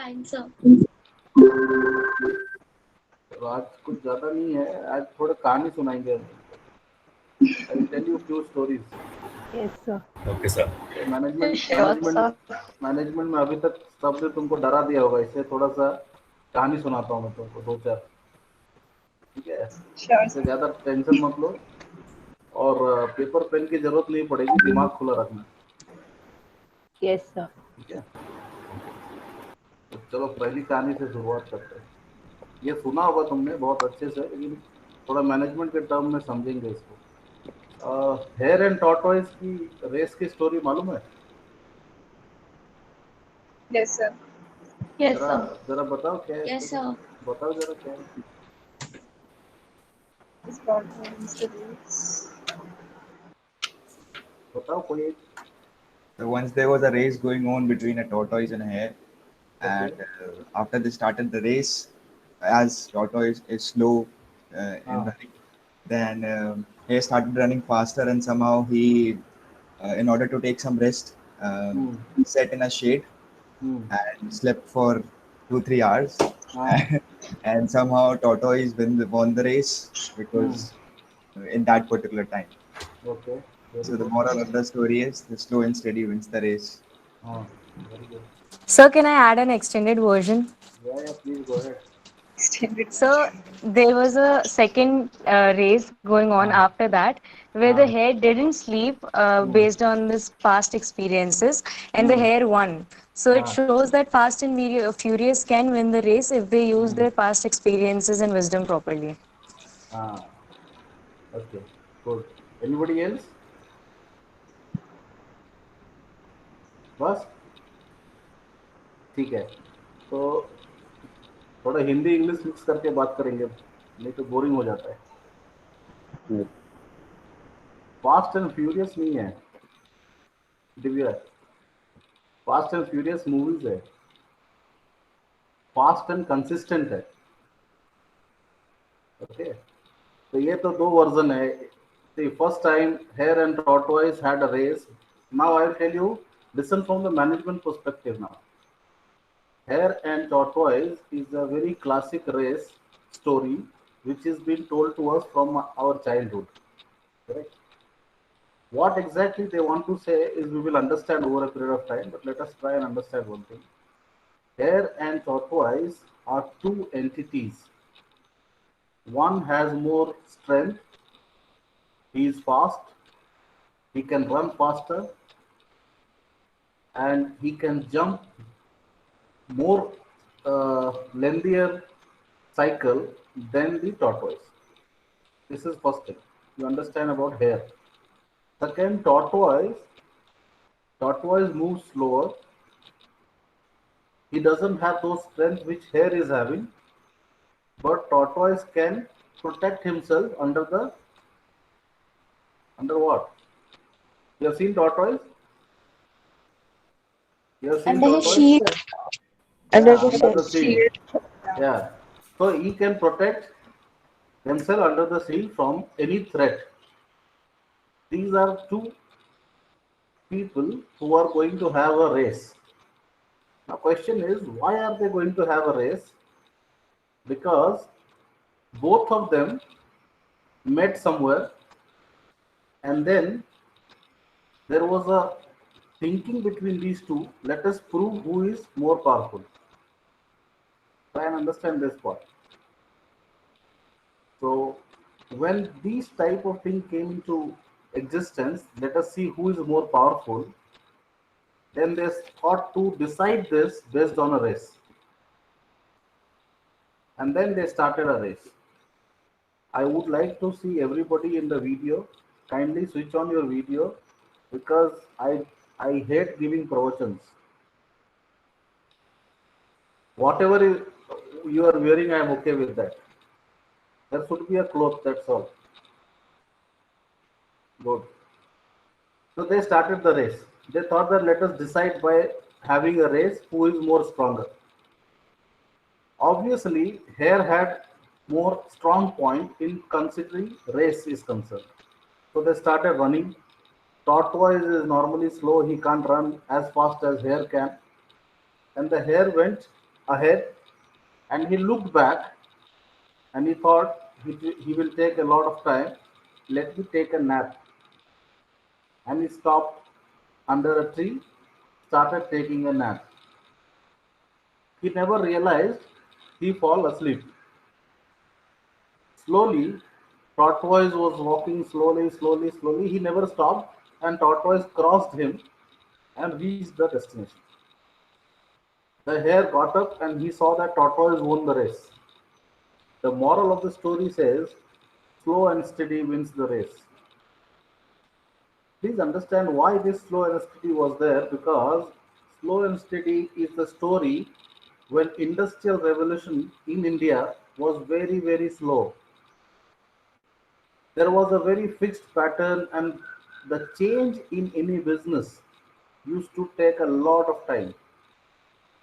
Fine, sir. तो आज कुछ ज़्यादा नहीं है, आज थोड़ा कहानी सुनाएंगे हम तुमको। I will tell you few stories. Yes, sir. Okay, sir. तो management Sure, management sir. Management में अभी तक सबने तुमको डरा दिया होगा, इससे थोड़ा सा कहानी सुनाता हूँ मैं तुमको दो चार। ठीक है, Sure, इससे sir. ज़्यादा टेंशन मत लो, और पेपर पेन की जरूरत नहीं पड़ेगी, दिमाग खुला रखना। Yes, sir. ठीक है, तो चलो पहली कहानी से शुरुआत करते हैं। ये सुना होगा तुमने बहुत अच्छे से, लेकिन थोड़ा मैनेजमेंट के टर्म में समझेंगे इसको। हेयर एंड टॉर्टोइज की रेस की स्टोरी मालूम है? Yes, sir. Yes, जरा sir. जरा बताओ क्या है Yes, स्टोरी, sir. बताओ जरा क्या है। It's about studies. बताओ कोई एक। So once there was a race going on between a tortoise and a hare, okay. and after they started the race, as tortoise is slow in हाँ। running, then hare started running faster, and somehow he, in order to take some rest, hmm. sat in a shade hmm. and slept for 2-3 hours, हाँ। and somehow tortoise won the race hmm. because in that particular time. Okay, very So the good. moral of the story is the slow and steady wins the race. हाँ, very good. Sir, can I add an extended version? या please go ahead. Extended So there was a second race going on हाँ। after that, where the हाँ। hare didn't sleep hmm. based on this past experiences, and the hmm. hare won. So it हाँ। shows that Fast and Furious can win the race if they use hmm. their past experiences and wisdom properly. हाँ, okay, good. Anybody else? बस, ठीक है। तो थोड़ा Hindi English mix करके बात करेंगे, नहीं तो बोरिंग हो जाता है। फास्ट एंड फ्यूरियस नहीं है Divya, fast and furious movies है, फास्ट एंड कंसिस्टेंट है। ओके, तो ये तो दो वर्जन है। The first time hare and tortoise had a race. Now I will tell you, listen from the management perspective now. Hare and tortoise is a very classic race story which is being told to us from our childhood. Correct? What exactly they want to say is we will understand over a period of time, but let us try and understand one thing. Hare and tortoise are two entities. One has more strength, he is fast, he can run faster, and he can jump more lengthier cycle than the tortoise. This is first thing you understand about hare. Second, tortoise moves slower. He doesn't have those strength which hare is having, but tortoise can protect himself under what? You have seen tortoise? You have seen Under his tortoise? shield. Under Yeah, the under shield. the shield. Yeah. So he can protect himself under the shield from any threat. These are two people who are going to have a race. Now question is, why are they going to have a race? Because both of them met somewhere, and then there was a thinking between these two. Let us prove who is more powerful. Try and understand this part. So when these type of thing came into existence, let us see who is more powerful. Then they thought to decide this based on a race, and then they started a race. I would like to see everybody in the video. Kindly switch on your video, because I hate giving promotions. Whatever you are wearing, I am okay with that. There should be a cloth, that's all. Good. So they started the race. They thought that let us decide by having a race who is more stronger. Obviously, hare had more strong point in considering race is concerned. So they started running. Tortoise is normally slow, he can't run as fast as hare can. And the hare went ahead, and he looked back and he thought he will take a lot of time. Let me take a nap. And he stopped under a tree, started taking a nap. He never realized he fall asleep. Slowly, Tortoise was walking slowly, slowly, slowly. He never stopped, and Tortoise crossed him and reached the destination. The hare got up and he saw that Tortoise won the race. The moral of the story says, slow and steady wins the race. Please understand why this slow and steady was there, because slow and steady is the story when industrial revolution in India was very, very slow. There was a very fixed pattern, and the change in any business used to take a lot of time.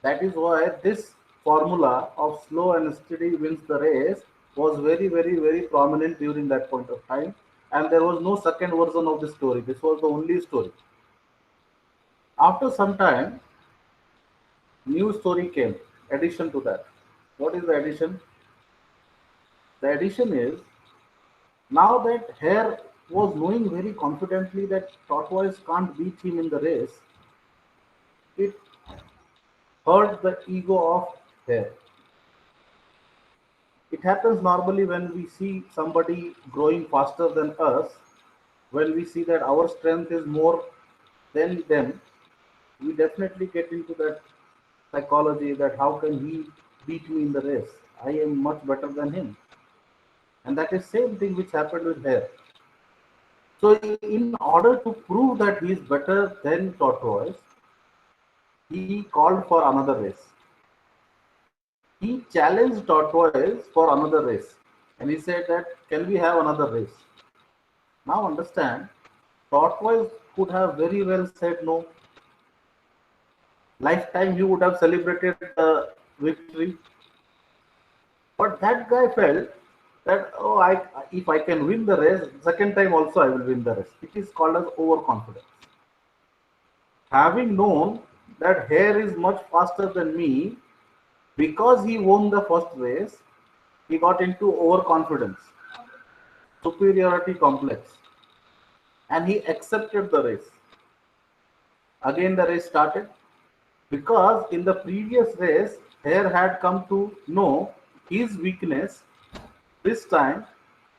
That is why this formula of slow and steady wins the race was very, very, very prominent during that point of time. And there was no second version of the story. This was the only story. After some time, new story came. Addition to that. What is the addition? The addition is, now that Hare was knowing very confidently that Tortoise can't beat him in the race, it hurt the ego of Hare. It happens normally when we see somebody growing faster than us, when we see that our strength is more than them, we definitely get into that psychology that how can he beat me in the race? I am much better than him. And that is same thing which happened with Hare. So in order to prove that he is better than Tortoise, he called for another race. He challenged Tortoise for another race. And he said that, can we have another race? Now understand, Tortoise could have very well said no. Lifetime he would have celebrated the victory. But that guy felt that, oh, if I can win the race, second time also I will win the race. It is called as overconfidence. Having known that Hare is much faster than me, because he won the first race, he got into overconfidence, superiority complex, and he accepted the race. Again, the race started, because in the previous race, Hare had come to know his weakness. This time,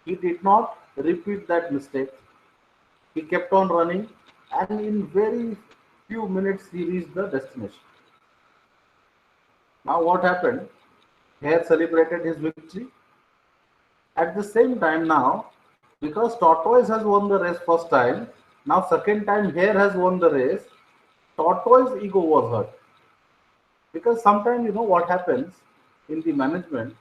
he did not repeat that mistake. He kept on running, and in very few minutes, he reached the destination. Now, what happened? Hare celebrated his victory. At the same time, now, because Tortoise has won the race first time, now second time Hare has won the race, Tortoise ego was hurt. Because sometimes you know what happens in the management,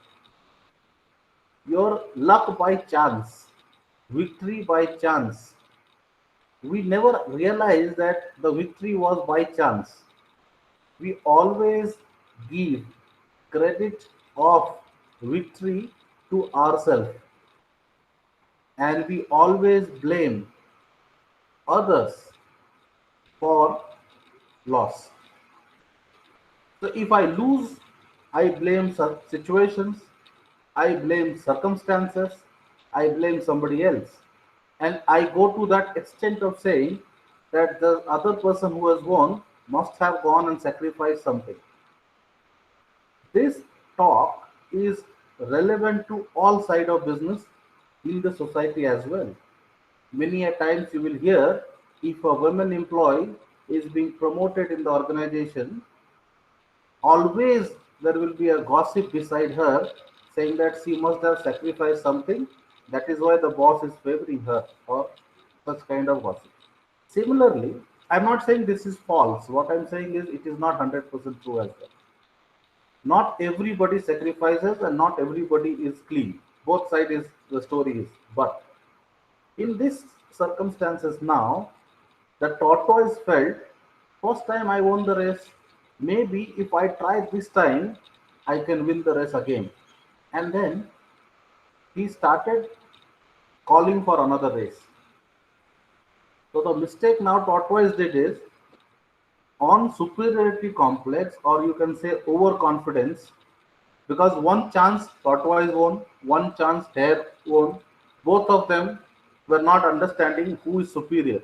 your luck by chance, victory by chance. We never realize that the victory was by chance. We always give credit of victory to ourselves, and we always blame others for loss. So if I lose, I blame situations, I blame circumstances, I blame somebody else. And I go to that extent of saying that the other person who has won must have gone and sacrificed something. This talk is relevant to all side of business in the society as well. Many a times you will hear, if a woman employee is being promoted in the organization, always there will be a gossip beside her saying that she must have sacrificed something. That is why the boss is favoring her, or such kind of gossip. Similarly, I'm not saying this is false. What I'm saying is it is not 100% true as well. Not everybody sacrifices and not everybody is clean. Both sides is the story is. But in this circumstances now, the Tortoise felt, first time I won the race, maybe if I try this time, I can win the race again. And then he started calling for another race. So the mistake now Tortoise did is, on superiority complex, or you can say overconfidence, because one chance tortoise won, one chance hare won. Both of them were not understanding who is superior.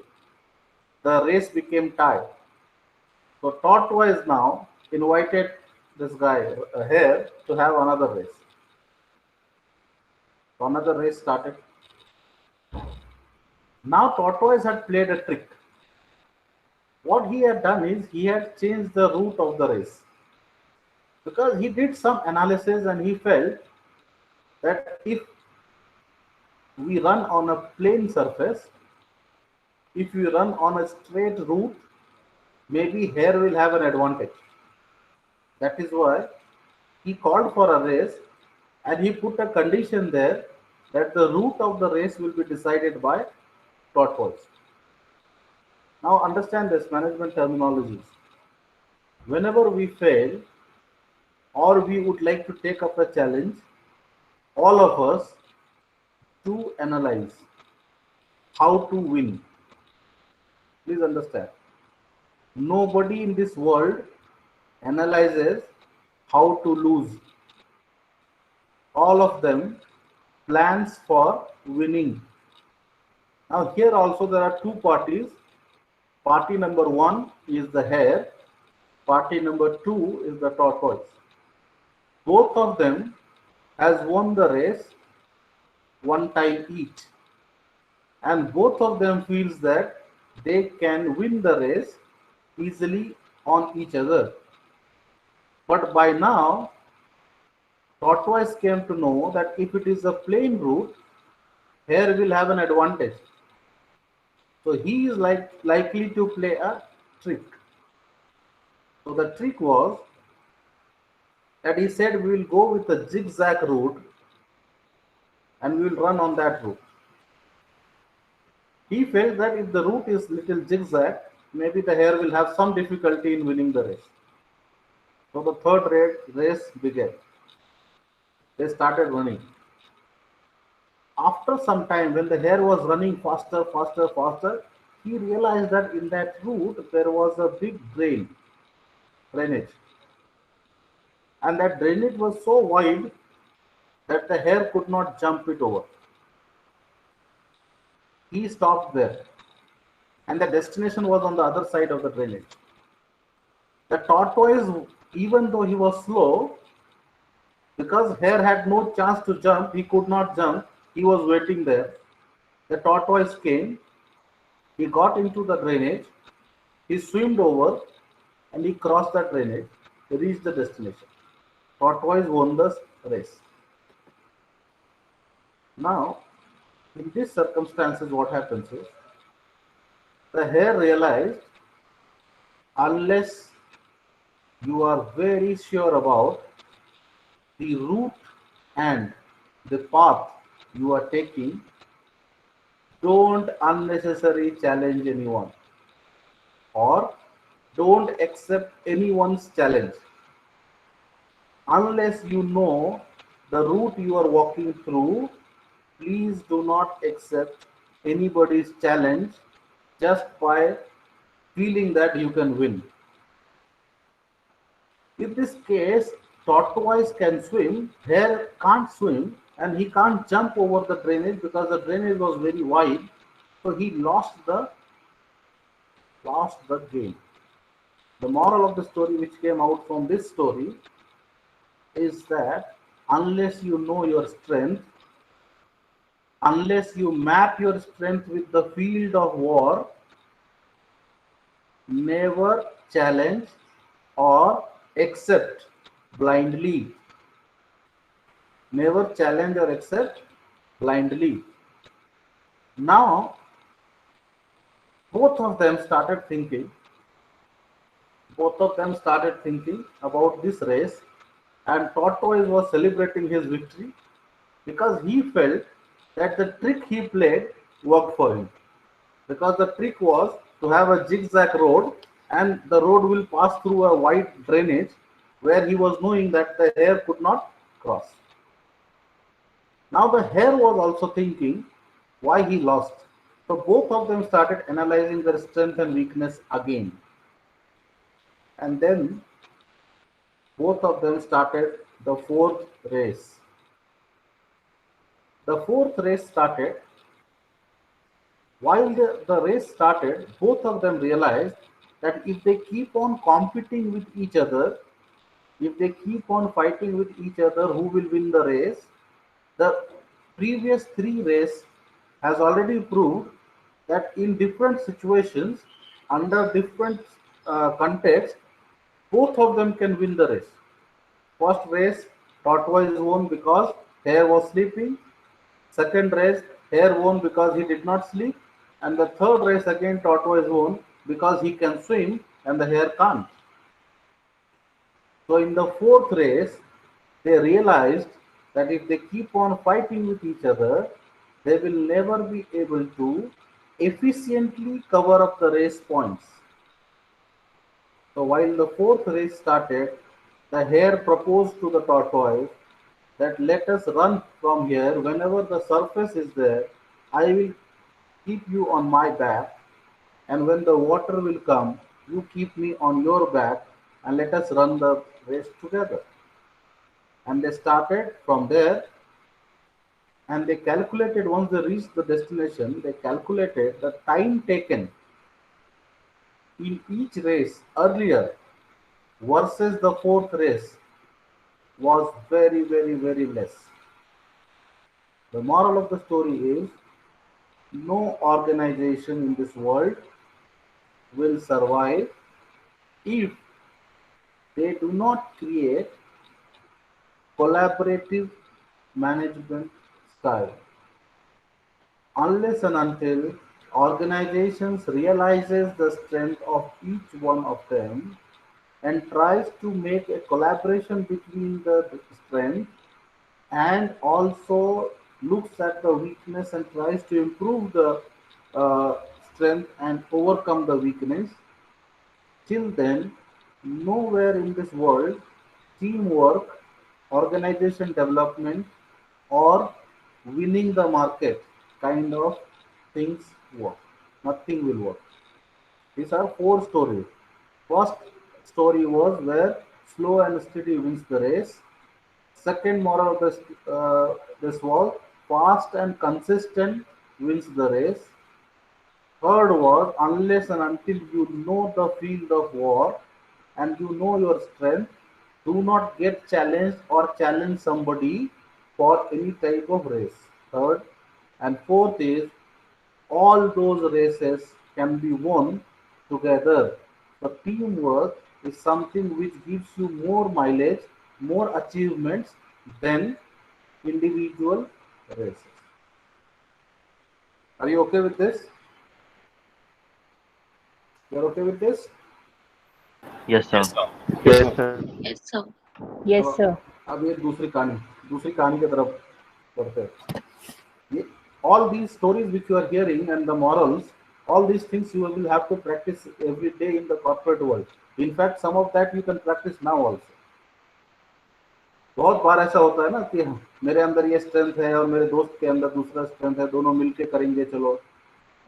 The race became tied. So tortoise now invited this guy, a hare, to have another race. So another race started. Now tortoise had played a trick. What he had done is he had changed the route of the race, because he did some analysis and he felt that if we run on a plain surface, if we run on a straight route, maybe hare will have an advantage. That is why he called for a race and he put a condition there that the route of the race will be decided by tortoise. Now understand this management terminologies. Whenever we fail or we would like to take up a challenge, all of us to analyze how to win. Please understand. Nobody in this world analyzes how to lose. All of them plans for winning. Now here also there are two parties. Party number one is the hare. Party number two is the tortoise. Both of them has won the race one time each. And both of them feels that they can win the race easily on each other. But by now, tortoise came to know that if it is a plain route, hare will have an advantage. So he is likely to play a trick. So the trick was that he said we will go with a zigzag route and we will run on that route. He felt that if the route is little zigzag, maybe the hare will have some difficulty in winning the race. So the third race began. They started running. After some time, when the hare was running faster, he realized that in that route there was a big drainage. And that drainage was so wide that the hare could not jump it over. He stopped there. And the destination was on the other side of the drainage. The tortoise, even though he was slow, because hare had no chance to jump, he could not jump. He was waiting there. The tortoise came. He got into the drainage. He swam over and he crossed the drainage. He reached the destination. Tortoise won the race. Now, in these circumstances, what happens is the hare realized unless you are very sure about the route and the path you are taking, don't unnecessarily challenge anyone or don't accept anyone's challenge. Unless you know the route you are walking through, please do not accept anybody's challenge just by feeling that you can win. In this case, tortoise can swim, hare can't swim, and he can't jump over the drainage because the drainage was very wide. So he lost the game. The moral of the story which came out from this story is that unless you know your strength, unless you map your strength with the field of war, never challenge or accept blindly. Never challenge or accept blindly. Now, both of them started thinking about this race, and tortoise was celebrating his victory because he felt that the trick he played worked for him. Because the trick was to have a zigzag road and the road will pass through a wide drainage where he was knowing that the hare could not cross. Now the hare was also thinking why he lost. So both of them started analyzing their strength and weakness again. And then both of them started the fourth race. The fourth race started. While the race started, both of them realized that if they keep on competing with each other, if they keep on fighting with each other, who will win the race? The previous three races has already proved that in different situations, under different contexts, both of them can win the race. First race, Tortoise won because Hare was sleeping. Second race, Hare won because he did not sleep. And the third race again, Tortoise won because he can swim and the Hare can't. So in the fourth race, they realized that if they keep on fighting with each other, they will never be able to efficiently cover up the race points. So while the fourth race started, the Hare proposed to the Tortoise that let us run from here. Whenever the surface is there, I will keep you on my back, and when the water will come, you keep me on your back, and let us run the race together. And they started from there, and they calculated, once they reached the destination, they calculated the time taken in each race earlier versus the fourth race was very, very, very less. The moral of the story is no organization in this world will survive if they do not create collaborative management style. Unless and until organizations realizes the strength of each one of them and tries to make a collaboration between the strength and also looks at the weakness and tries to improve the uh, strength and overcome the weakness. Till then, nowhere in this world, teamwork, organization development, or winning the market kind of things work. Nothing will work. These are four stories. First story was where slow and steady wins the race. Second moral of this was fast and consistent wins the race. Third was unless and until you know the field of war and you know your strength, do not get challenged or challenge somebody for any type of race. Third and fourth is all those races can be won together. The teamwork is something which gives you more mileage, more achievements than individual races. Are you okay with this? You're okay with this? Yes, sir. Yes, sir. Yes, sir. Yes, तो sir. अब ये दूसरी कहानी की तरफ बढ़ते हैं. ये all these stories which you are hearing and the morals, all these things you will have to practice every day in the corporate world. In fact, some of that you can practice now also. बहुत बार ऐसा होता है ना कि मेरे अंदर ये strength है और मेरे दोस्त के अंदर दूसरा स्ट्रेंथ है, दोनों मिलके करेंगे चलो.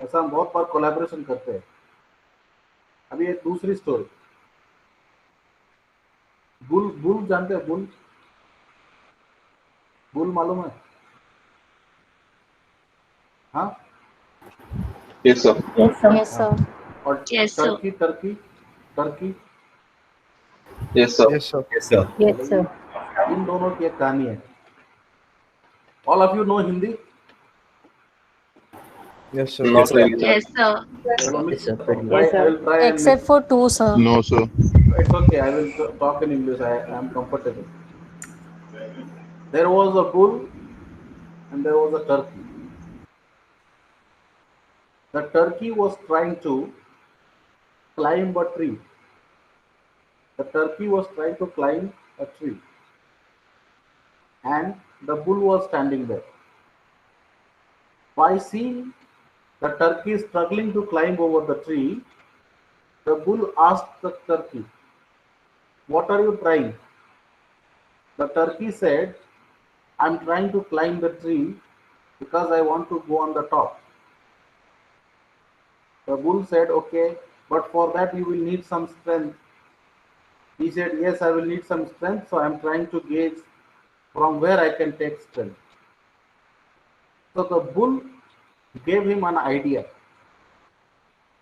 ऐसा हम बहुत बार कोलैबोरेशन करते हैं. अभी एक दूसरी स्टोरी. बुल बुल जानते हैं? बुल बुल मालूम है? हाँ. Yes, sir. Yes, sir. Yes, sir. और Yes, sir. Turkey Turkey Turkey Yes, sir. Yes, sir. Yes, sir. Yes, sir. इन दोनों की एक कहानी है. All of you know Hindi? Yes, sir. Not really, sir. Yes, sir. चलो Yes, sir. Yes, sir. I will try and Except for two, sir. No, sir. it's okay. I will talk in English. I am comfortable. There was a bull and there was a turkey. The turkey was trying to climb a tree. The turkey was trying to climb a tree, and the bull was standing there. By seeing the turkey struggling to climb over the tree, the bull asked the turkey, "What are you trying?" The turkey said, "I'm trying to climb the tree because I want to go on the top." The bull said, "Okay, but for that you will need some strength. He said, yes, I will need some strength, so I'm trying to gauge from where I can take strength. So the bull gave him an idea.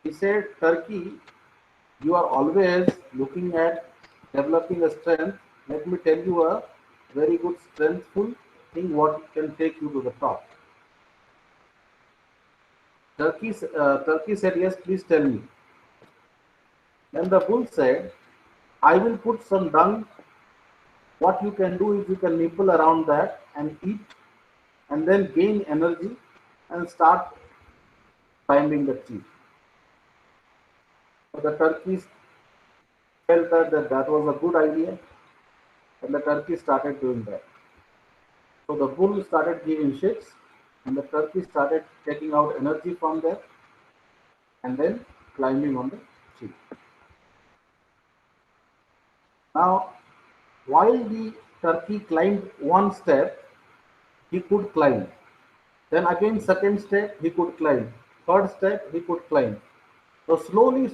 He said, Turkey, you are always looking at developing a strength. Let me tell you a very good strengthful thing what can take you to the top. Turkey said, yes, please tell me. Then the bull said, I will put some dung. What you can do is you can nibble around that and eat and then gain energy and start climbing the tree. So the turkeys felt that was a good idea and the turkey started doing that. So the bull started giving shits and the turkey started taking out energy from there and then climbing on the tree. Now, while the turkey climbed one step, he could climb. Then again, second step, he could climb. Third step, he could climb. So slowly,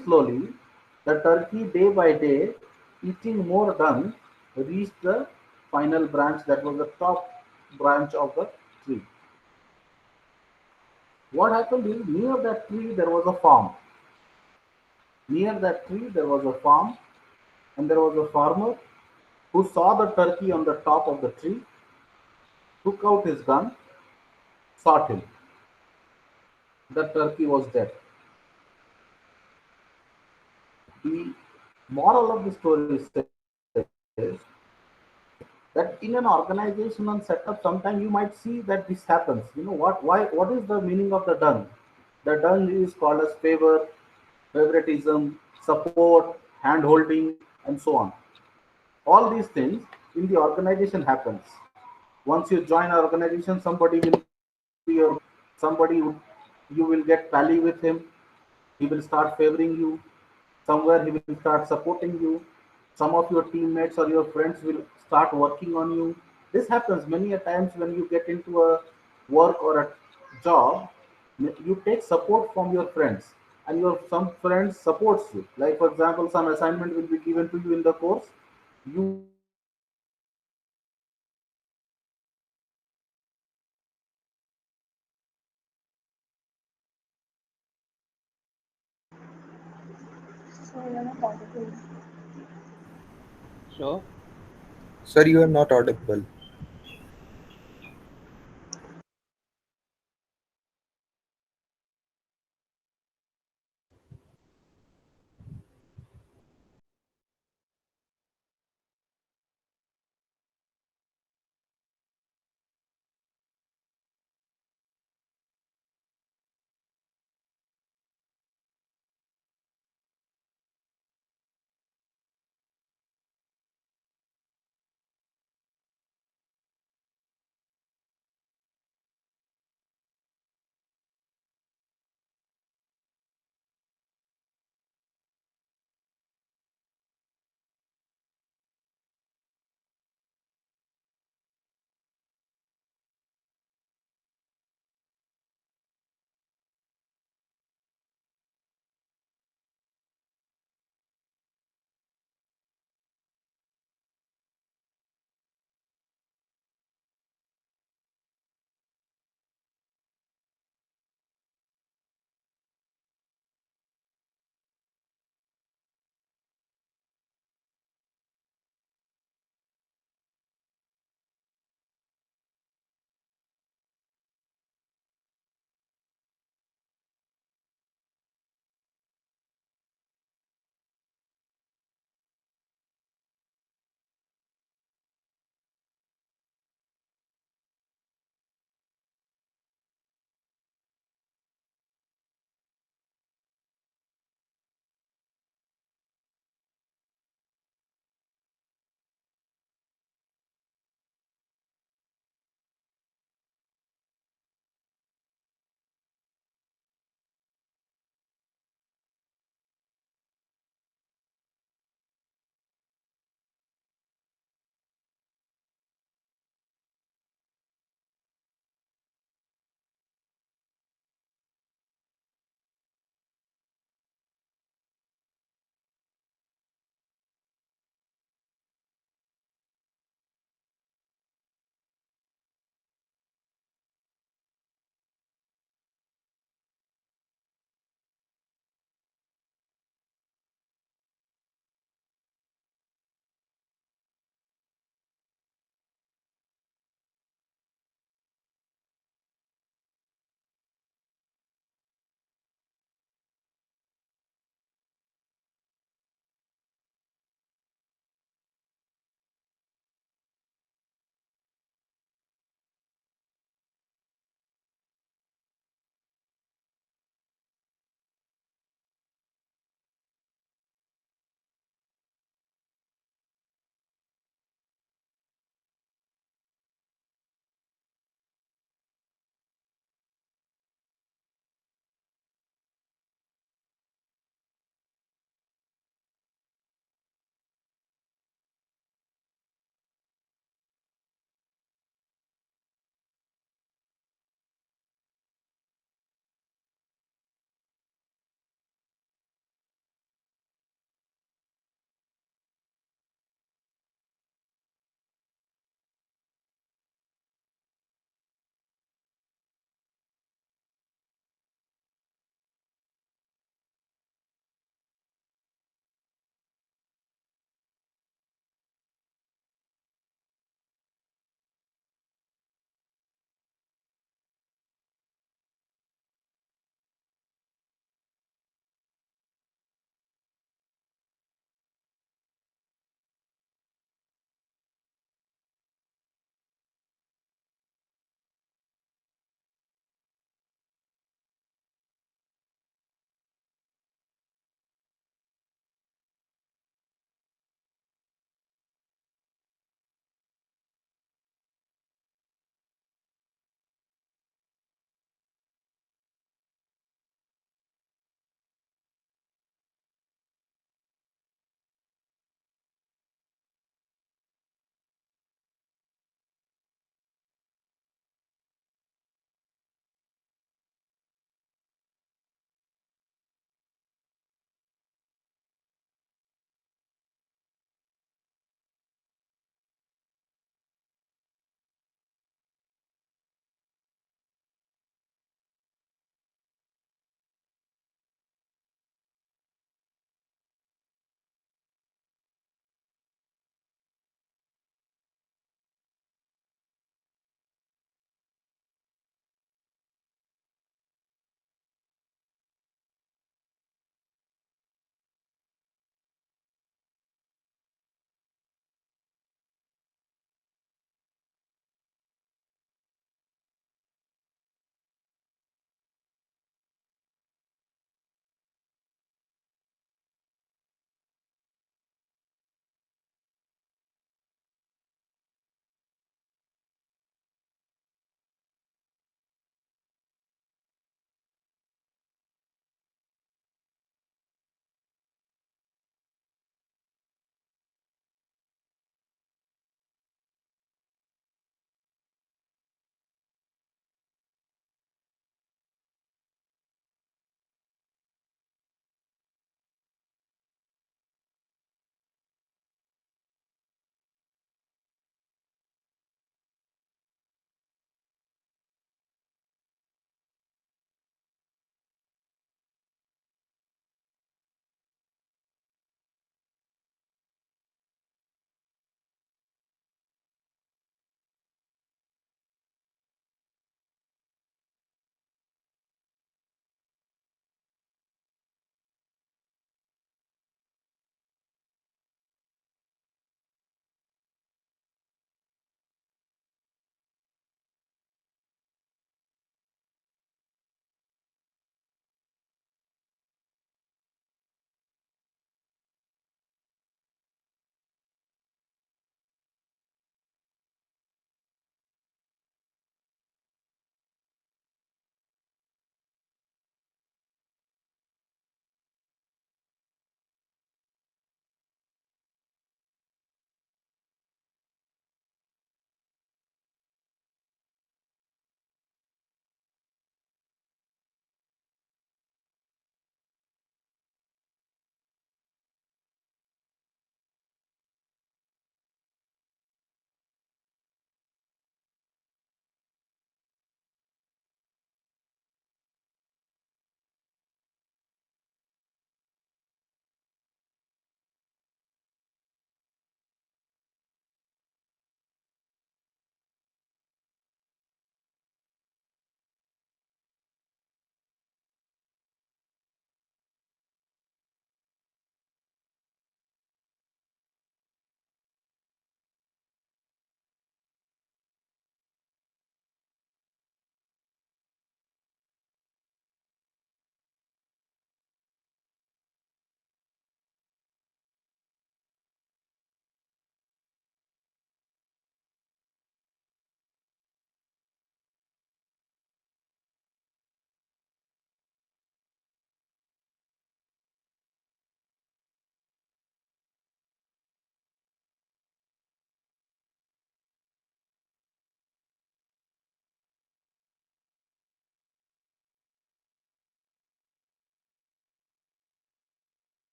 the turkey day by day, eating more dung, reached the final branch that was the top branch of the tree. What happened is near that tree there was a farm. Near that tree there was a farm and there was a farmer who saw the turkey on the top of the tree, took out his gun, shot him. The turkey was dead. The moral of the story says that in an organization and setup, sometimes you might see that this happens. You know what? Why? What is the meaning of the done? The done is called as favor, favoritism, support, hand holding, and so on. All these things in the organization happens. Once you join an organization, somebody will be your somebody you will get pally with him. He will start favoring you. Somewhere he will start supporting you. Some of your teammates or your friends will start working on you. This happens many a times when you get into a work or a job. You take support from your friends, and your some friends supports you. Like for example, some assignment will be given to you in the course. You So you're not audible. So, Sir, you are not audible.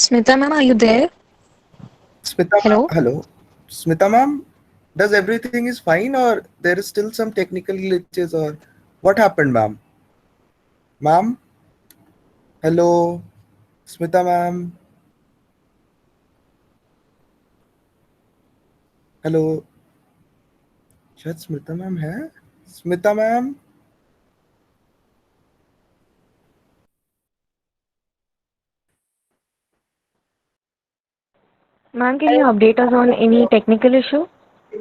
Smita ma'am, are you there? Smita, Hello? hello. Smita ma'am, does everything is fine or there is still some technical glitches or what happened, ma'am? Ma'am, hello. Smita ma'am, hello. शायद Smita ma'am है. Smita ma'am, Ma'am, can you update us on any technical issue?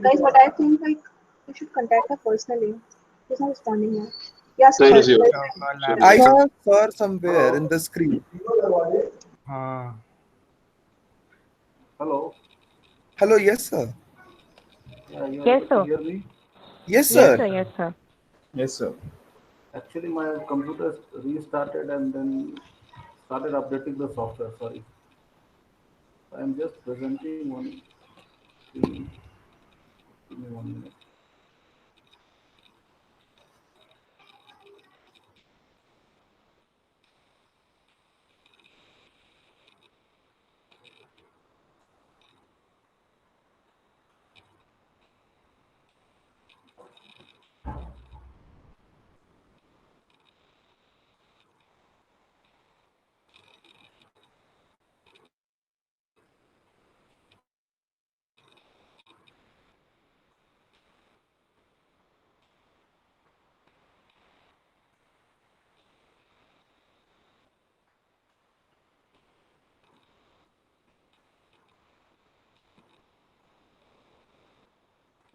Guys, what I think like you should contact her personally. She's not responding now. Yeah, Sir, sir. is you. I saw her somewhere in the screen. Hello. Hello, yes sir. Yeah, you are Yes, able sir. to hear me? Yes Yes, sir. sir. Yes, sir. Yes, sir. Actually, my computer restarted and then started updating the software. Sorry. I'm just presenting one screen. Give me 1 minute.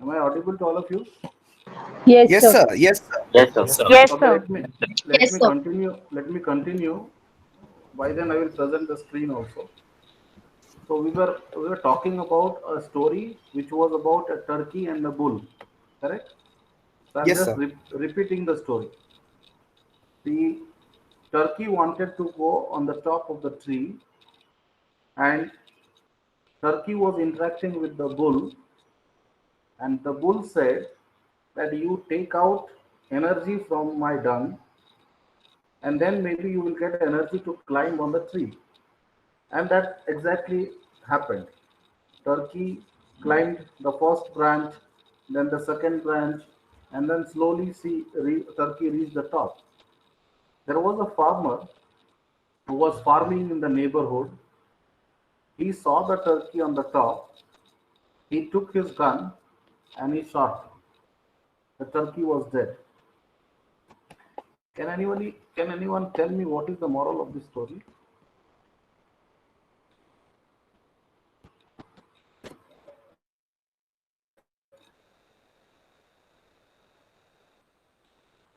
Am I audible to all of you? Yes, Yes sir. sir. Yes sir. Yes, sir. Yes, Okay, sir. let me continue. Let me continue. By then, I will present the screen also. So we were talking about a story which was about a turkey and a bull, correct? So I'm Yes just sir. repeating the story. The turkey wanted to go on the top of the tree, and turkey was interacting with the bull, and the bull said that you take out energy from my dung, and then maybe you will get energy to climb on the tree. And that exactly happened. Turkey climbed the first branch, then the second branch, and then slowly Turkey reached the top. There was a farmer who was farming in the neighborhood. He saw the turkey on the top. He took his gun and he shot. The turkey was dead. Can anyone tell me what is the moral of this story?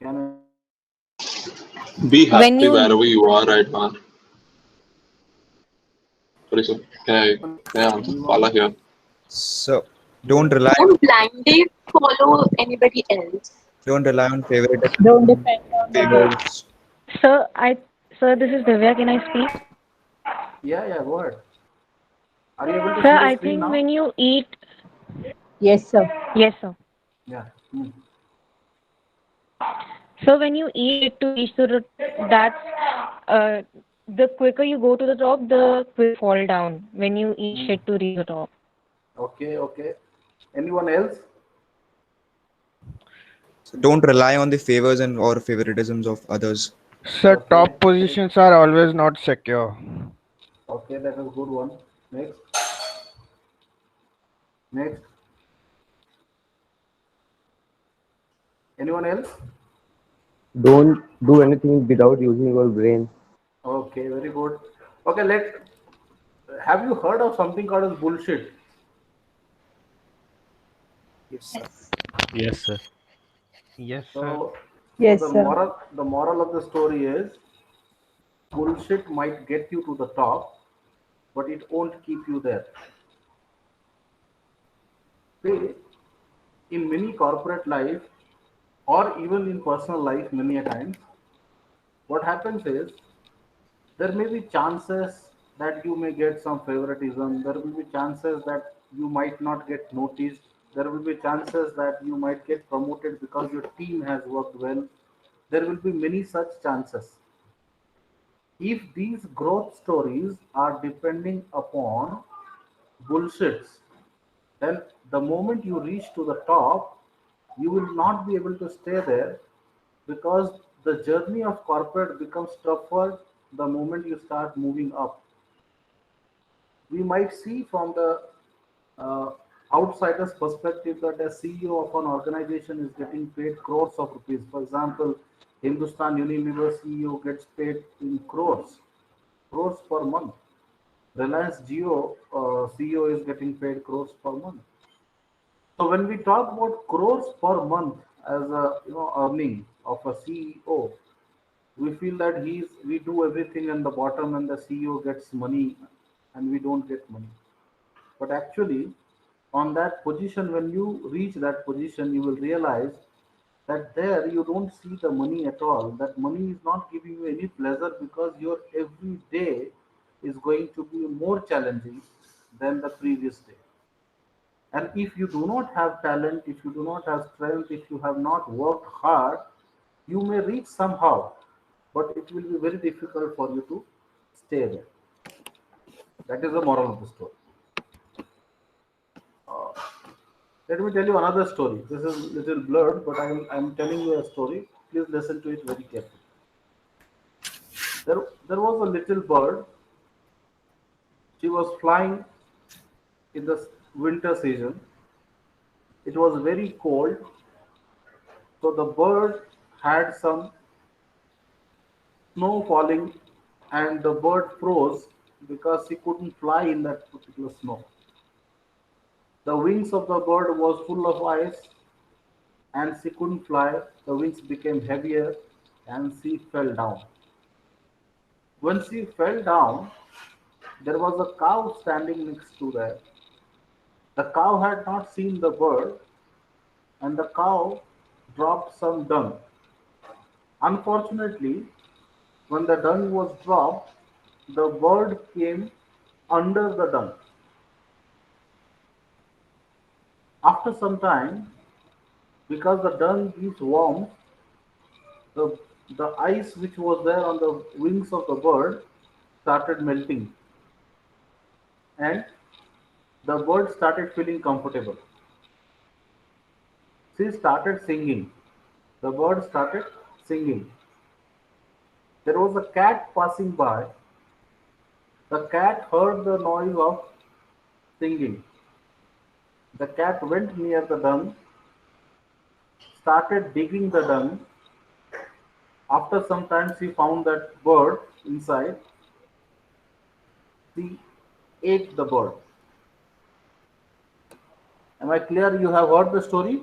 Can Be When happy you wherever you are right now. Sorry, sir. Can I answer? Pala anyone? here. So don't rely Don't blindly follow anybody else. on Don't favoritism, depend on the favors. Sir, this is Divya. Can I speak? Yeah, go ahead. Are you able to Sir, see the I screen think now? when you eat, Yes, sir. yes, sir. Yeah. So when you eat to reach the that's uh, the quicker you go to the top, the quicker you fall down when you eat shit to reach the top. Okay. Anyone else? So don't rely on the favors and or favoritisms of others. Sir, Okay. top positions are always not secure. Okay, that is a good one. Next. Anyone else? Don't do anything without using your brain. Okay, very good. Okay, have you heard of something called as bullshit? Yes sir. Yes, sir. Yes, sir. So, Yes, the sir. moral of the story is bullshit might get you to the top, but it won't keep you there. See, in many corporate life or even in personal life, many a times, what happens is there may be chances that you may get some favoritism. There will be chances that you might not get noticed. There will be chances that you might get promoted because your team has worked well. There will be many such chances. If these growth stories are depending upon bullshits, then the moment you reach to the top, you will not be able to stay there because the journey of corporate becomes tougher the moment you start moving up. We might see from the uh, outsider's perspective that a CEO of an organization is getting paid crores of rupees. For example, Hindustan Unilever CEO gets paid in crores per month. Reliance Jio CEO is getting paid crores per month. So when we talk about crores per month as a earning of a CEO, we feel that we do everything in the bottom and the CEO gets money and we don't get money. But actually, on that position, when you reach that position, you will realize that there you don't see the money at all. That money is not giving you any pleasure because your every day is going to be more challenging than the previous day. And if you do not have talent, if you do not have strength, if you have not worked hard, you may reach somehow, but it will be very difficult for you to stay there. That is the moral of the story. Uh, Let me tell you another story. This is a little blurred, but I'm telling you a story. Please listen to it very carefully. There was a little bird. She was flying in the winter season. It was very cold. So the bird had some snow falling and the bird froze because she couldn't fly in that particular snow. The wings of the bird was full of ice and she couldn't fly. The wings became heavier and she fell down. When she fell down, there was a cow standing next to her. The cow had not seen the bird and the cow dropped some dung. Unfortunately, when the dung was dropped, the bird came under the dung. After some time, because the dung gives warmth, the, the ice which was there on the wings of the bird started melting and the bird started feeling comfortable. She started singing. The bird started singing. There was a cat passing by. The cat heard the noise of singing. The cat went near the dung, started digging the dung. After some time, she found that bird inside. She ate the bird. Am I clear? You have heard the story?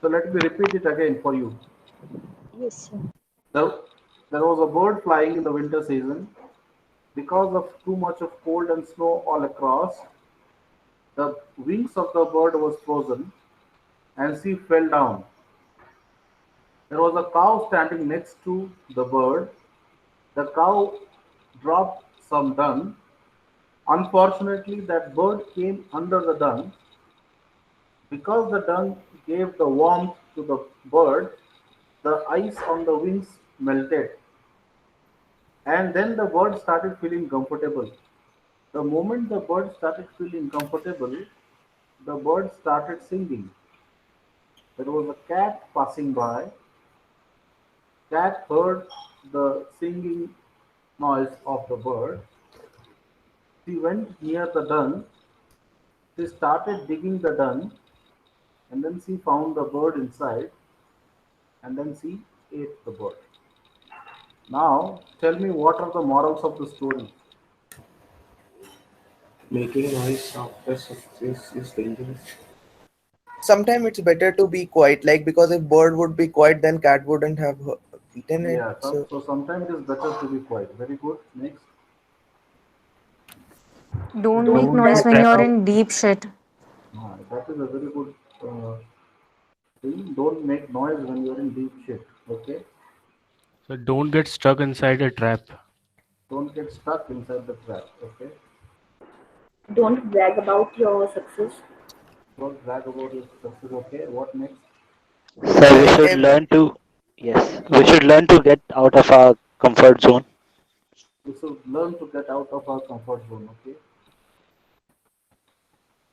So let me repeat it again for you. Yes, sir. There was a bird flying in the winter season. Because of too much of cold and snow all across, the wings of the bird was frozen and she fell down. There was a cow standing next to the bird. The cow dropped some dung. Unfortunately, that bird came under the dung. Because the dung gave the warmth to the bird, the ice on the wings melted. And then the bird started feeling comfortable. The moment the bird started feeling comfortable, the bird started singing. There was a cat passing by. Cat heard the singing noise of the bird. She went near the dung. She started digging the dung and then she found the bird inside and then she ate the bird. Now, tell me what are the morals of the story? Making noise after success is dangerous. Sometimes it's better to be quiet, like because if bird would be quiet, then cat wouldn't have eaten it. Yeah, so sometimes it is better to be quiet. Very good. Next. Don't make noise when you're in deep shit. That is a very good thing. Don't make noise when you're in deep shit. Okay. So don't get stuck inside a trap. Don't get stuck inside the trap. Okay. Don't brag about your success. Don't brag about your success. Okay. What next? So we should learn to, yes, we should learn to get out of our Comfort zone. We should learn to get out of our comfort zone. Okay.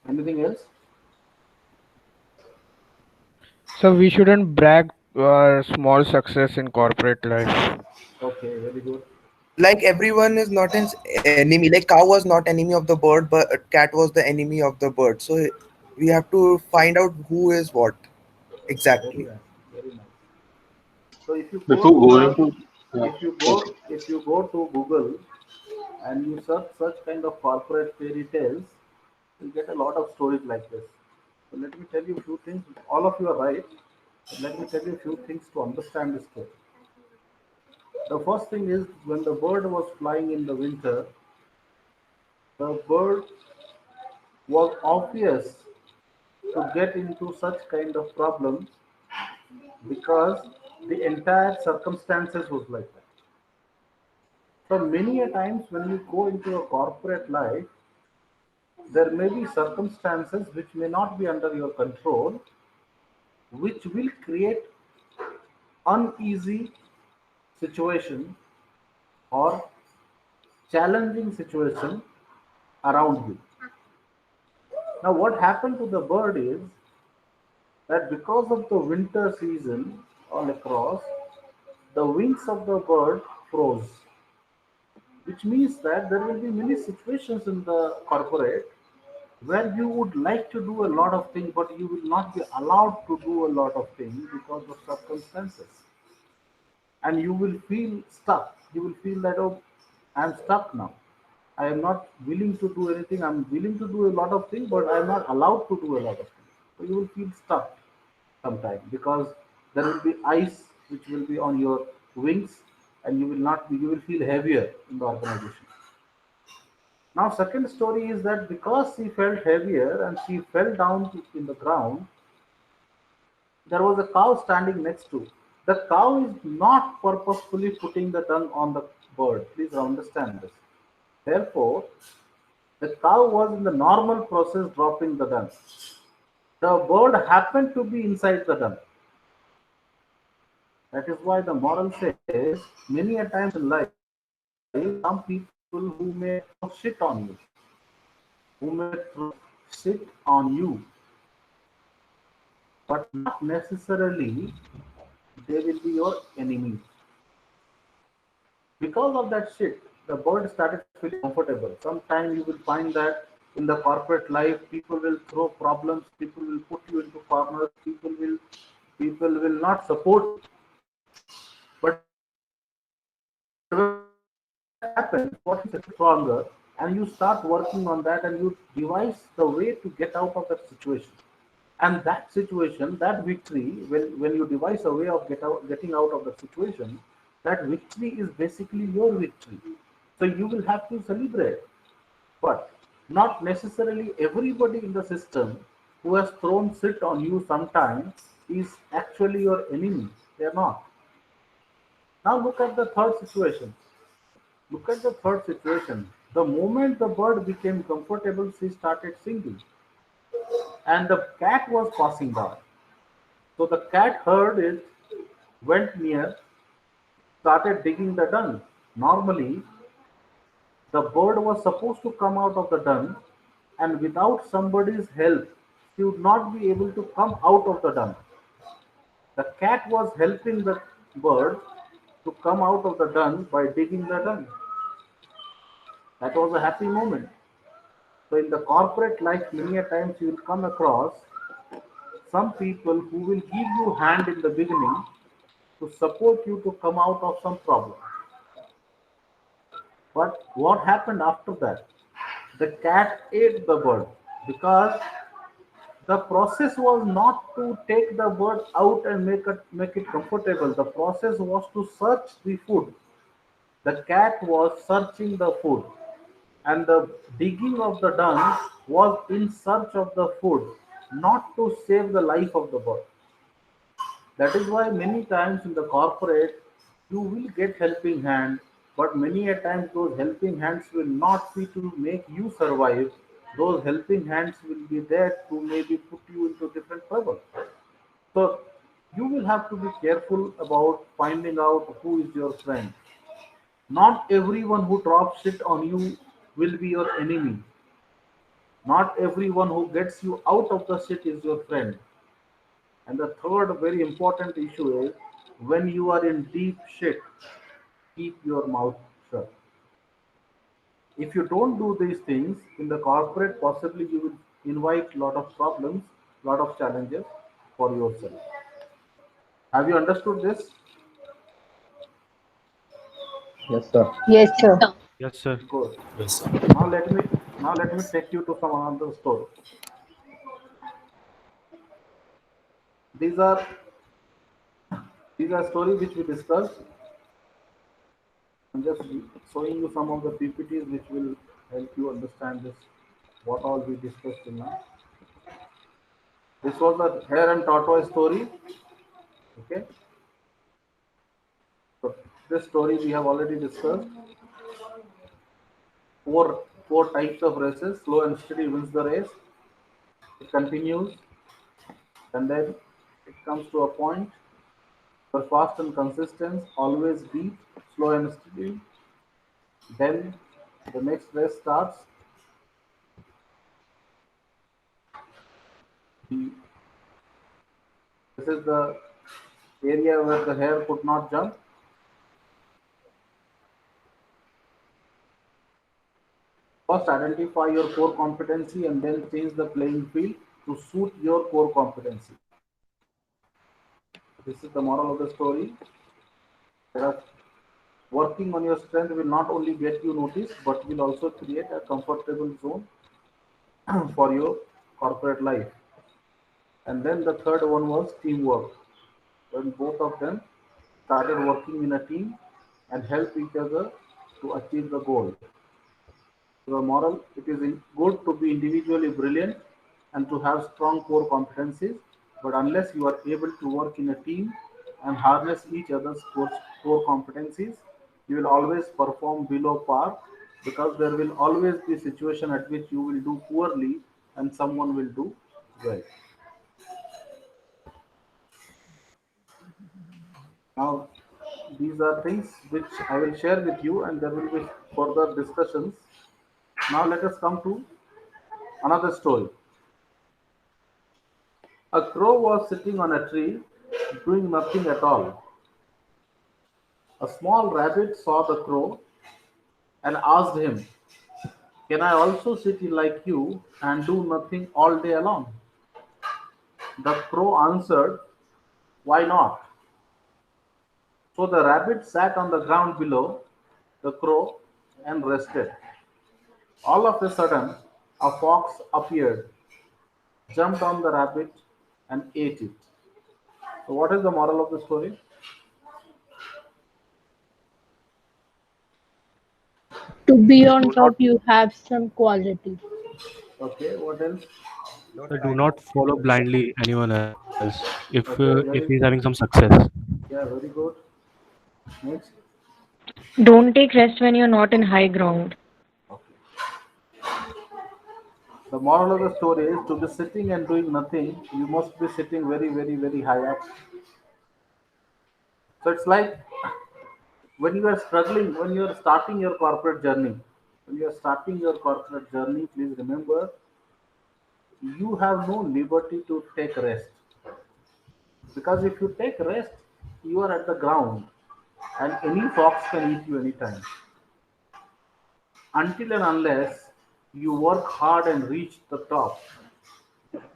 Anything else? So we shouldn't brag our small success in corporate life. Okay, very good. Like everyone is not an enemy. Like cow was not enemy of the bird, but cat was the enemy of the bird. So we have to find out who is what Very exactly. nice. Very nice. So if you go Before to going the to, yeah, okay. if you go to Google and you search such kind of corporate fairy tales, you get a lot of stories like this. So let me tell you a few things. All of you are right. But let me tell you a few things to understand this story. The first thing is when the bird was flying in the winter, the bird was obvious to get into such kind of problems because the entire circumstances was like that. So many a times when you go into a corporate life, there may be circumstances which may not be under your control, which will create uneasy situation or challenging situation around you. Now, what happened to the bird is that because of the winter season all across, the wings of the bird froze, which means that there will be many situations in the corporate where you would like to do a lot of things, but you will not be allowed to do a lot of things because of circumstances. And you will feel stuck. You will feel that, oh, I'm stuck now. I am not willing to do anything. I'm willing to do a lot of things, but I'm not allowed to do a lot of things. So you will feel stuck sometime because there will be ice which will be on your wings and you will not be, you will feel heavier in the organization. Now, second story is that because she felt heavier and she fell down in the ground, there was a cow standing next to. The cow is not purposefully putting the dung on the bird. Please understand this. Therefore, the cow was in the normal process dropping the dung. The bird happened to be inside the dung. That is why the moral says many a times in life, some people who may shit on you, who may sit on you, but not necessarily they will be your enemy. Because of that shit, the bird started feeling comfortable. Sometimes you will find that in the corporate life, people will throw problems, people will put you into corners, people will not support you. But when that happens, what is stronger, and you start working on that and you devise the way to get out of that situation. And that situation, that victory, when you devise a way of getting out of the situation, that victory is basically your victory. So you will have to celebrate. But not necessarily everybody in the system who has thrown shit on you sometime is actually your enemy. They are not. Now look at the third situation. Look at the third situation. The moment the bird became comfortable, she started singing. And the cat was passing by. So the cat heard it, went near, started digging the dung. Normally, the bird was supposed to come out of the dung, and without somebody's help, she would not be able to come out of the dung. The cat was helping the bird to come out of the dung by digging the dung. That was a happy moment. So in the corporate life, many a times you will come across some people who will give you hand in the beginning to support you to come out of some problem. But what happened after that? The cat ate the bird because the process was not to take the bird out and make it comfortable. The process was to search the food. The cat was searching the food, and the digging of the dung was in search of the food, not to save the life of the bird. That is why many times in the corporate you will get helping hand, but many a times those helping hands will not be to make you survive. Those helping hands will be there to maybe put you into different trouble. So you will have to be careful about finding out who is your friend. Not everyone who drops shit on you will be your enemy. Not everyone who gets you out of the shit is your friend. And the third very important issue is when you are in deep shit, keep your mouth shut. If you don't do these things in the corporate, possibly you will invite a lot of problems, lot of challenges for yourself. Have you understood this? Yes, sir. Yes, sir. Yes, sir. Good. Yes, sir. Now let me take you to some another story. These are these are stories which we discussed. I'm just showing you some of the PPTs which will help you understand this. What all we discussed till now. This was the hare and tortoise story. Okay. So this story we have already discussed. Four types of races. Slow and steady wins the race. It continues, and then it comes to a point where fast and consistent always beat slow and steady. Then the next race starts. The, this is the area where the hare could not jump. First, identify your core competency and then change the playing field to suit your core competency. This is the moral of the story. Working on your strength will not only get you noticed, but will also create a comfortable zone for your corporate life. And then the third one was teamwork. When both of them started working in a team and help each other to achieve the goal. The moral, it is good to be individually brilliant and to have strong core competencies, but unless you are able to work in a team and harness each other's core competencies, you will always perform below par because there will always be a situation at which you will do poorly and someone will do well. Now, these are things which I will share with you and there will be further discussions. Now let us come to another story. A crow was sitting on a tree doing nothing at all. A small rabbit saw the crow and asked him, "Can I also sit like you and do nothing all day long?" The crow answered, "Why not?" So the rabbit sat on the ground below the crow and rested. All of a sudden, a fox appeared, jumped on the rabbit, and ate it. So, what is the moral of the story? To be on Do top, not, you have some quality. Okay, what else? do not follow blindly anyone else if he's Okay, having some success. yeah, very good. Next. Don't take rest when you're not in high ground. Okay. The moral of the story is to be sitting and doing nothing, you must be sitting very, very, very high up. So it's like when you are struggling, when you are starting your corporate journey, please remember you have no liberty to take rest. Because if you take rest, you are at the ground and any fox can eat you anytime. Until and unless you work hard and reach the top,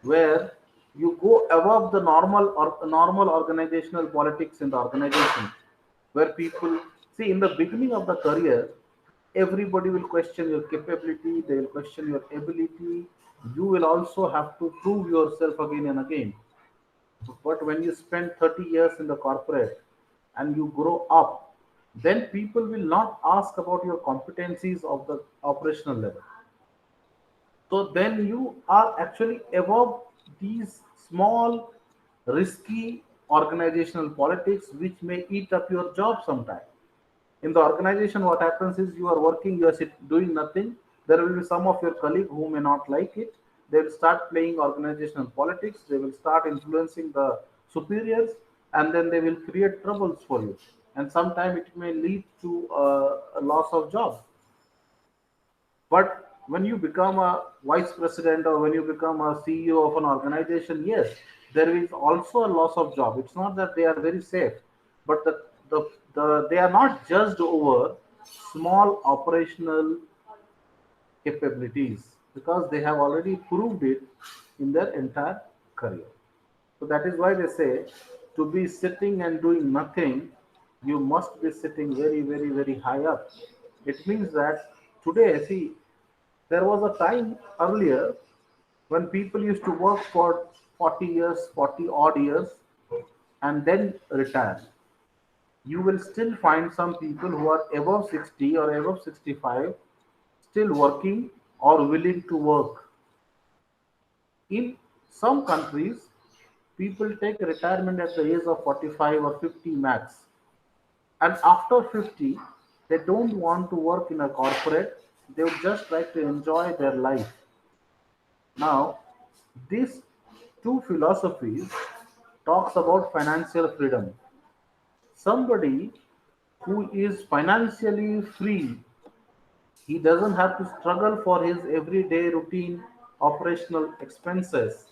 where you go above the normal organizational politics in the organization, where people see in the beginning of the career, everybody will question your capability, they will question your ability. You will also have to prove yourself again and again. But when you spend 30 years in the corporate and you grow up, then people will not ask about your competencies of the operational level. So then you are actually above these small, risky organizational politics which may eat up your job sometime. In the organization, what happens is you are working, you are doing nothing. There will be some of your colleagues who may not like it. They will start playing organizational politics. They will start influencing the superiors, and then they will create troubles for you. and sometimes it may lead to a loss of job. But when you become a vice president or when you become a CEO of an organization, yes, there is also a loss of job. It's not that they are very safe, but they are not judged over small operational capabilities because they have already proved it in their entire career. So that is why they say to be sitting and doing nothing, you must be sitting very, very, very high up. It means that today, see, there was a time earlier when people used to work for 40 years, 40 odd years, and then retire. You will still find some people who are above 60 or above 65 still working or willing to work. In some countries, people take retirement at the age of 45 or 50 max. And after 50, they don't want to work in a corporate. They would just like to enjoy their life. Now, these two philosophies talks about financial freedom. Somebody who is financially free, he doesn't have to struggle for his everyday routine operational expenses.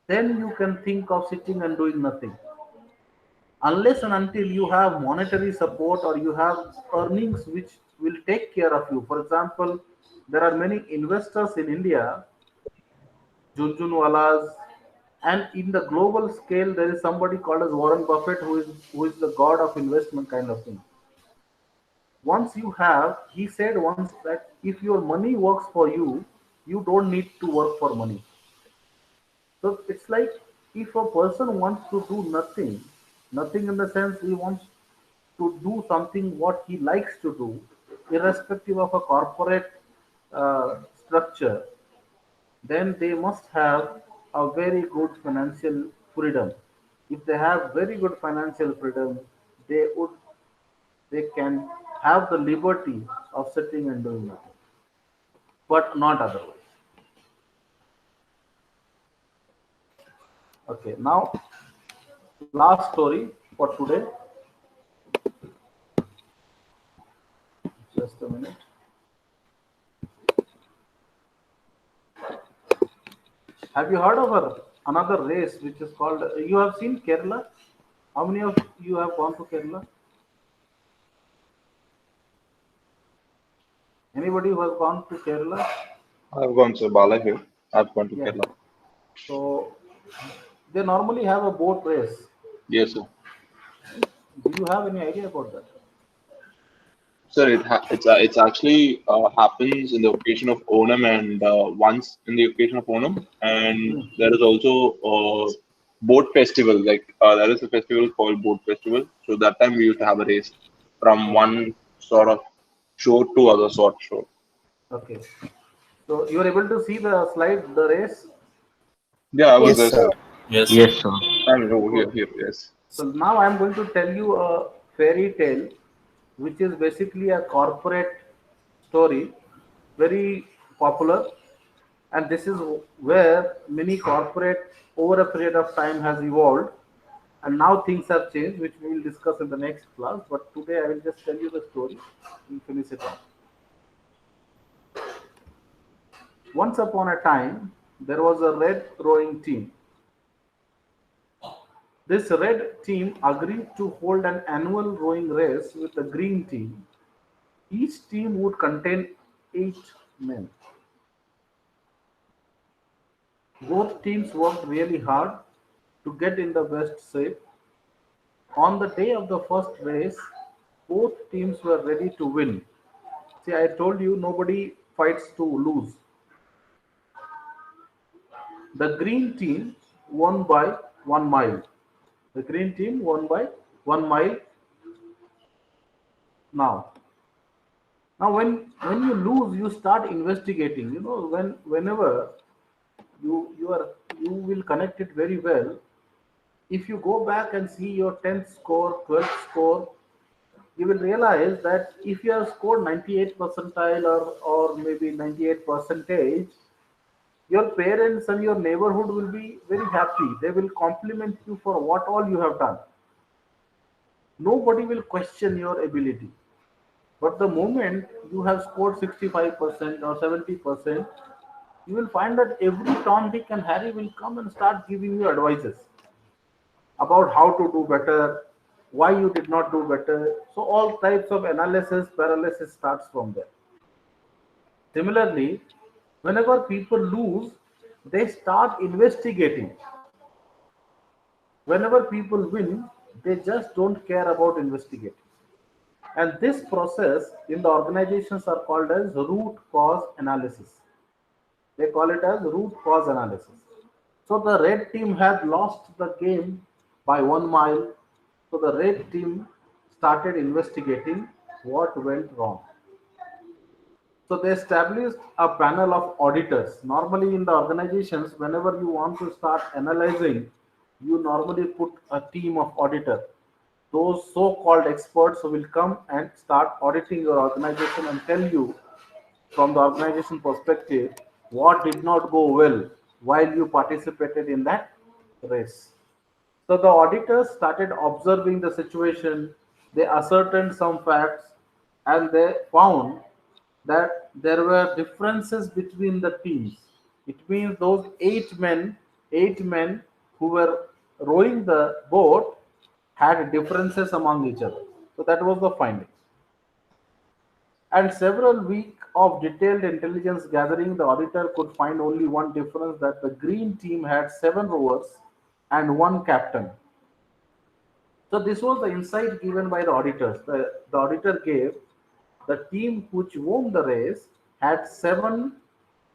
Then you can think of sitting and doing nothing. Unless and until you have monetary support or you have earnings which will take care of you. For example, there are many investors in India, Junjunwalas, and in the global scale, there is somebody called as Warren Buffett, who is the god of investment kind of thing. Once you have, he said once that if your money works for you, you don't need to work for money. So it's like if a person wants to do nothing, nothing in the sense he wants to do something what he likes to do, irrespective of a corporate structure, then they must have a very good financial freedom. If they have very good financial freedom, they would they can have the liberty of sitting and doing nothing, but not otherwise. Okay, now last story for today. Just a minute. Have you heard of another race which is called? You have seen Kerala? How many of you have gone to Kerala? Anybody who has gone to Kerala? I've gone to Bala here. I've gone to Yeah. Kerala. So they normally have a boat race. Yes, sir. Do you have any idea about that? Sir, it's actually happens in the occasion of Onam and once in the occasion of Onam, and there is also a boat festival. Like there is a festival called Boat Festival. So that time we used to have a race from one sort of shore to other sort of shore. Okay. So you are able to see the slide, the race. Yeah, I was Yes, there, sir. sir. Yes, sir. I'm over here. Yes. So now I am going to tell you a fairy tale, which is basically a corporate story, very popular, and this is where many corporate over a period of time has evolved, and now things have changed, which we will discuss in the next class. But today I will just tell you the story and finish it off. Once upon a time, there was a red rowing team. This red team agreed to hold an annual rowing race with the green team. Each team would contain 8 men. Both teams worked really hard to get in the best shape. On the day of the first race, both teams were ready to win. See, I told you nobody fights to lose. The green team won by 1 mile. The green team won by 1 mile. Now, when you lose, you start investigating. You know, whenever you will connect it very well. If you go back and see your 10th score, 12th score, you will realize that if you have scored 98 percentile or maybe 98 percentage, your parents and your neighborhood will be very happy. They will compliment you for what all you have done. nobody will question your ability. But the moment you have scored 65% or 70%, you will find that every Tom, Dick, and Harry will come and start giving you advices about how to do better, why you did not do better. So all types of analysis, paralysis starts from there. Similarly, whenever people lose, they start investigating. Whenever people win, they just don't care about investigating. And this process in the organizations are called as root cause analysis. They call it as root cause analysis. So the red team had lost the game by 1 mile. So the red team started investigating what went wrong. So they established a panel of auditors. Normally in the organizations, whenever you want to start analyzing, you normally put a team of auditors. Those so-called experts who will come and start auditing your organization and tell you from the organization perspective what did not go well while you participated in that race. So the auditors started observing the situation, they ascertained some facts, and they found that there were differences between the teams. It means those eight men who were rowing the boat had differences among each other. So that was the finding. And several weeks of detailed intelligence gathering, the auditor could find only one difference, that the green team had 7 rowers and 1 captain. So this was the insight given by the auditors. The auditor gave the team which won the race had 7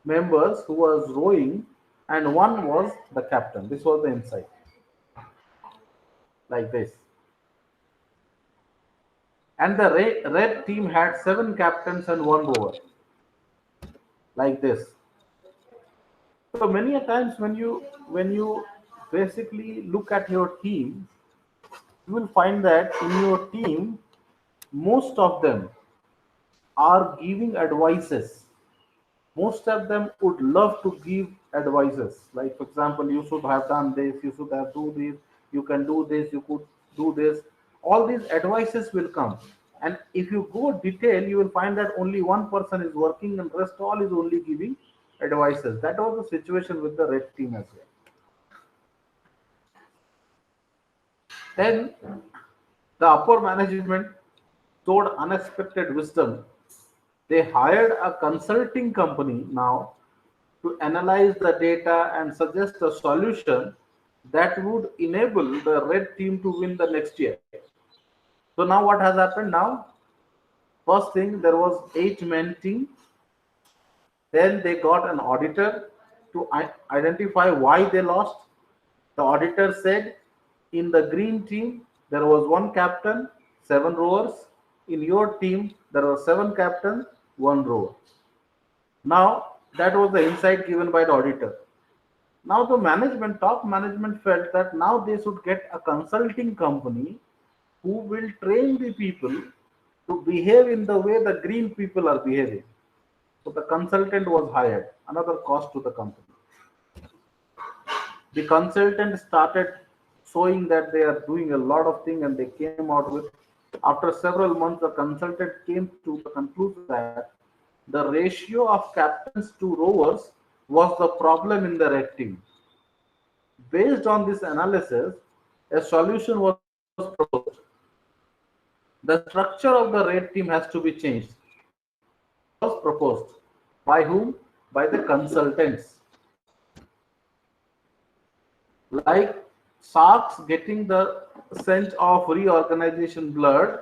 members who was rowing and 1 was the captain. This was the insight. Like this. And the red team had 7 captains and 1 rower. Like this. So many a times when you basically look at your team, you will find that in your team, most of them are giving advices. Most of them would love to give advices. Like, for example, you should have done this, you should have do this, you can do this, you could do this. All these advices will come. And if you go detail, you will find that only one person is working and rest all is only giving advices. That was the situation with the red team as well. Then the upper management showed unexpected wisdom. They hired a consulting company now to analyze the data and suggest a solution that would enable the red team to win the next year. So now what has happened now? First thing, there was 8-man team. Then they got an auditor to identify why they lost. The auditor said, in the green team, there was 1 captain, 7 rowers. In your team, there were 7 captains, 1 rower. Now, that was the insight given by the auditor. Now the management, top management felt that now they should get a consulting company who will train the people to behave in the way the green people are behaving. So the consultant was hired, another cost to the company. The consultant started showing that they are doing a lot of things, and they came out with, after several months, the consultant came to the conclusion that the ratio of captains to rowers was the problem in the red team. Based on this analysis, a solution was proposed. The structure of the red team has to be changed. Was proposed. By whom? By the consultants. Like sharks getting the scent of reorganization blood,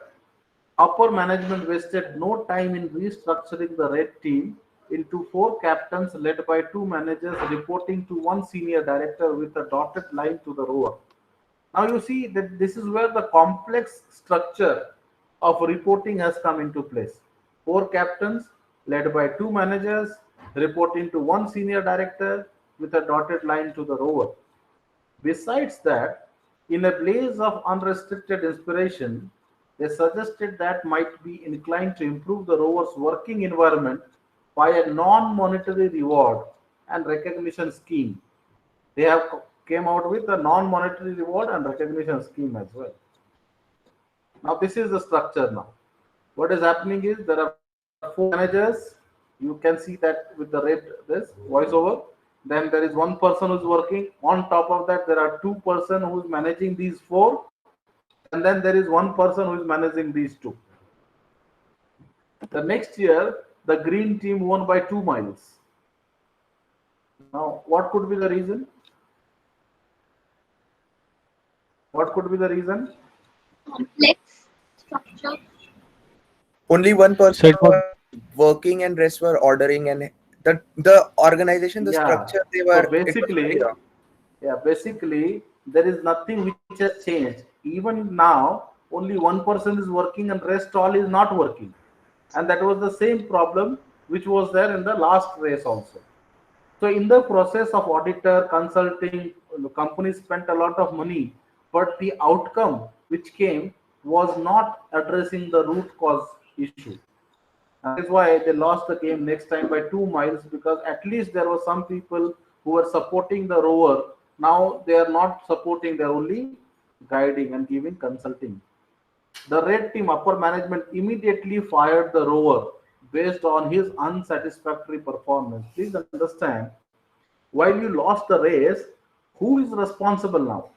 upper management wasted no time in restructuring the red team into 4 captains led by 2 managers reporting to 1 senior director with a dotted line to the rower. Now you see that this is where the complex structure of reporting has come into place. 4 captains led by 2 managers reporting to 1 senior director with a dotted line to the rower. Besides that, in a blaze of unrestricted inspiration, they suggested that might be inclined to improve the rower's working environment by a non-monetary reward and recognition scheme. They have came out with a non-monetary reward and recognition scheme as well. Now this is the structure now. What is happening is there are 4 managers. You can see that with the red this voiceover. Then there is one person who's working. On top of that, there are 2 person who is managing these 4, and then there is one person who is managing these 2. The next year, the green team won by 2 miles. Now, what could be the reason? What could be the reason? Complex structure. Only one person So it was was working and rest were ordering, and the organization, the Yeah. structure they So were. It was basically, basically there is nothing which has changed. Even now, only one person is working and rest all is not working. And that was the same problem which was there in the last race also. So in the process of auditor consulting, the company spent a lot of money, but the outcome which came was not addressing the root cause issue. And that's why they lost the game next time by 2 miles, because at least there were some people who were supporting the rower. Now they are not supporting, they're only guiding and giving consulting. The red team upper management immediately fired the rower based on his unsatisfactory performance. Please understand, while you lost the race, who is responsible now?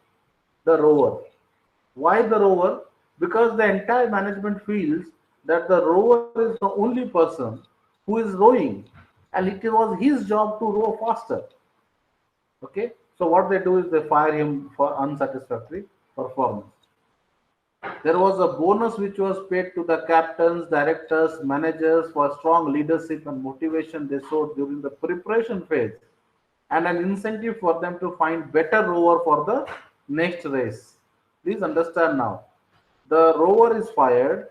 The rower. Why the rower? Because the entire management feels that the rower is the only person who is rowing, and it was his job to row faster. Okay, so what they do is they fire him for unsatisfactory performance. There was a bonus which was paid to the captains, directors, managers for strong leadership and motivation they showed during the preparation phase, and an incentive for them to find better rower for the next race. Please understand now. The rower is fired.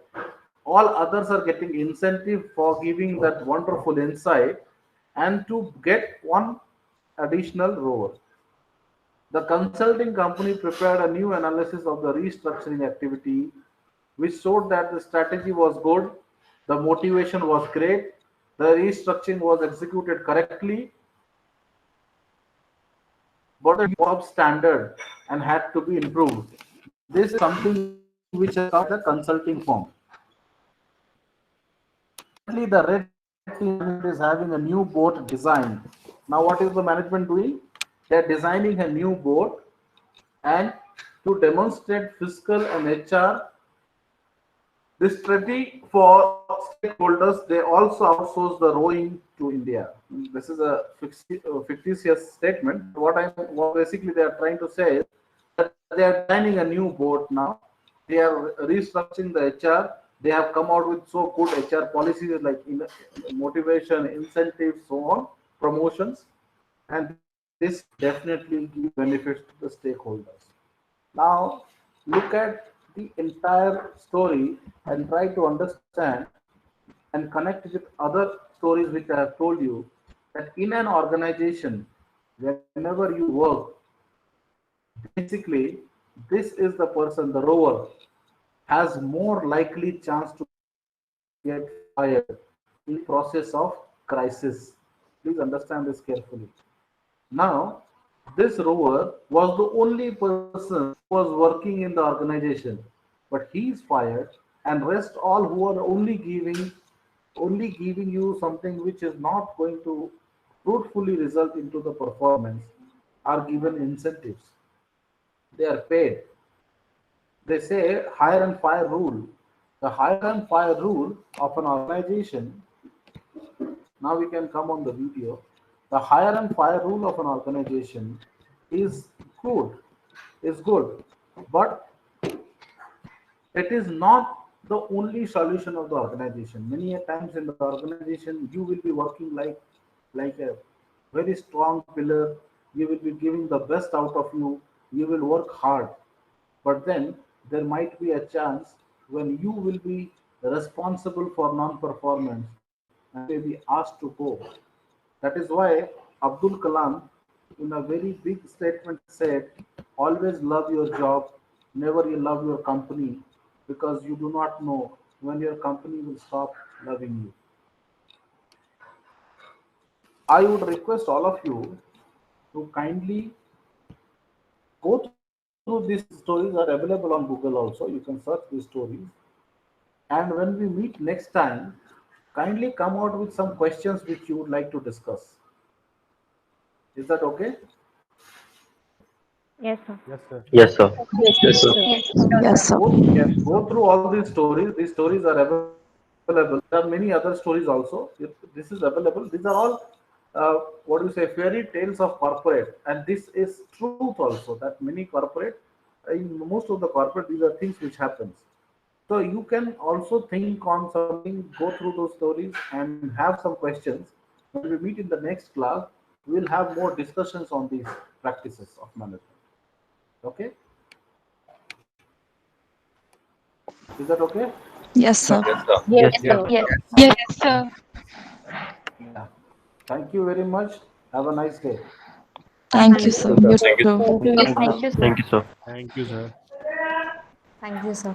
All others are getting incentive for giving that wonderful insight and to get one additional rower. The consulting company prepared a new analysis of the restructuring activity, which showed that the strategy was good, the motivation was great, the restructuring was executed correctly, but the job standard and had to be improved. This is something which has come the consulting firm. Currently, the red team is having a new boat design. Now, what is the management doing? They are designing a new boat, and to demonstrate fiscal and HR this strategy for stakeholders, they also outsource the rowing to India. This is a fictitious statement. What basically they are trying to say is that they are designing a new boat now. They are restructuring the HR. They have come out with so good HR policies like motivation, incentives, so on, promotions, and this definitely gives benefits to the stakeholders. Now, look at the entire story and try to understand and connect with other stories which I have told you, that in an organization, whenever you work, basically, this is the person, the rower, has more likely chance to get fired in process of crisis. Please understand this carefully. Now, this rower was the only person who was working in the organization, but he is fired, and rest all who are only giving you something which is not going to fruitfully result into the performance are given incentives. They are paid. They say hire and fire rule. The hire and fire rule of an organization. Now we can come on the video. The hire and fire rule of an organization is good, but it is not the only solution of the organization. Many a times in the organization, you will be working like a very strong pillar. You will be giving the best out of you. You will work hard, but then there might be a chance when you will be responsible for non-performance and may be asked to go. That is why Abdul Kalam, in a very big statement, said, always love your job, never you love your company, because you do not know when your company will stop loving you. I would request all of you to kindly go through through these stories are available on Google also. You can search these stories. And when we meet next time, kindly come out with some questions which you would like to discuss. Is that okay? Yes, sir. Yes, sir. Yes, sir. Yes, sir. Yes, sir. Go through all these stories. These stories are available. There are many other stories also. If this is available. These are all, what do you say, fairy tales of corporate. And this is truth also, that many corporate, in most of the corporate, these are things which happens. So you can also think on something, go through those stories and have some questions. When we meet in the next class, we will have more discussions on these practices of management. Okay? Is that okay? Yes, sir. Yes, Yes, sir. yes. Yes, sir. Yeah. Thank you very much. Have a nice day. Thank you, sir. You Thank you. too. Thank you, sir. Thank you, sir. Thank you, sir. Thank you, sir.